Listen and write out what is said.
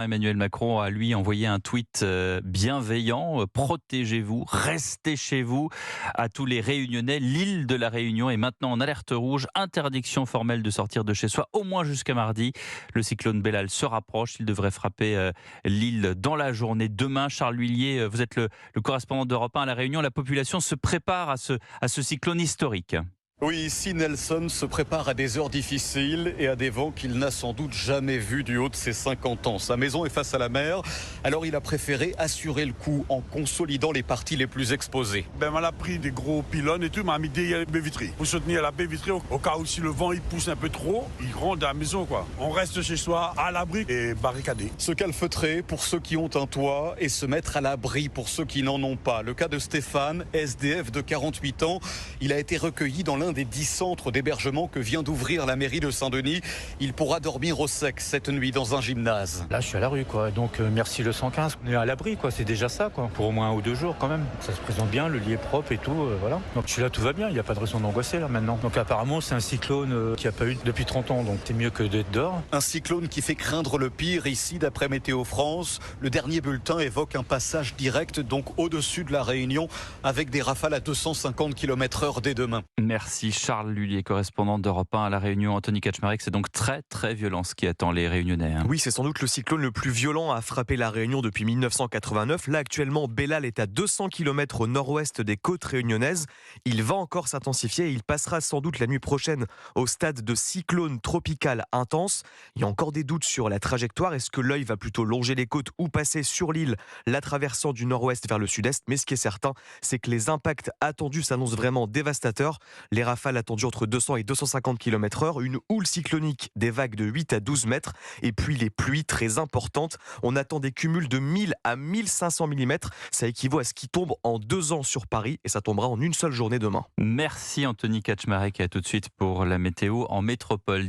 Emmanuel Macron a lui envoyé un tweet bienveillant, protégez-vous, restez chez vous. À tous les Réunionnais, l'île de la Réunion est maintenant en alerte rouge, interdiction formelle de sortir de chez soi au moins jusqu'à mardi. Le cyclone Bellal se rapproche, il devrait frapper l'île dans la journée demain. Charles Huillier, vous êtes le correspondant d'Europe 1 à la Réunion, la population se prépare à ce cyclone historique. Oui, ici Nelson se prépare à des heures difficiles et à des vents qu'il n'a sans doute jamais vus du haut de ses 50 ans. Sa maison est face à la mer, alors il a préféré assurer le coup en consolidant les parties les plus exposées. On a pris des gros pylônes et tout, mais on a mis des baies vitrées pour soutenir la baie vitrée au cas où si le vent il pousse un peu trop, il rentre dans la maison quoi. On reste chez soi à l'abri et barricadé. Se calfeutrer pour ceux qui ont un toit et se mettre à l'abri pour ceux qui n'en ont pas. Le cas de Stéphane, SDF de 48 ans, il a été recueilli dans l'un des 10 centres d'hébergement que vient d'ouvrir la mairie de Saint-Denis. Il pourra dormir au sec cette nuit dans un gymnase. Là, je suis à la rue, quoi. Donc, merci le 115. On est à l'abri, quoi. C'est déjà ça, quoi. Pour au moins 1 ou 2 jours, quand même. Ça se présente bien, le lit est propre et tout, voilà. Donc, je suis là, tout va bien. Il n'y a pas de raison d'angoisser, là, maintenant. Donc, apparemment, c'est un cyclone qui n'a pas eu depuis 30 ans. Donc, c'est mieux que d'être dehors. Un cyclone qui fait craindre le pire ici, d'après Météo France. Le dernier bulletin évoque un passage direct, donc au-dessus de la Réunion, avec des rafales à 250 km/h dès demain. Merci Charles Lullier, correspondant d'Europe 1 à La Réunion. Anthony Kaczmarek, c'est donc très très violent ce qui attend les Réunionnais. Oui, c'est sans doute le cyclone le plus violent à frapper La Réunion depuis 1989. Là, actuellement, Bellal est à 200 km au nord-ouest des côtes réunionnaises. Il va encore s'intensifier et il passera sans doute la nuit prochaine au stade de cyclone tropical intense. Il y a encore des doutes sur la trajectoire. Est-ce que l'œil va plutôt longer les côtes ou passer sur l'île, la traversant du nord-ouest vers le sud-est? Mais ce qui est certain, c'est que les impacts attendus s'annoncent vraiment dévastateurs. Les rafales attendues entre 200 et 250 km/h, une houle cyclonique, des vagues de 8 à 12 mètres, et puis les pluies très importantes. On attend des cumuls de 1000 à 1500 mm. Ça équivaut à ce qui tombe en 2 ans sur Paris, et ça tombera en une seule journée demain. Merci Anthony Kaczmarek, et à tout de suite pour la météo en métropole.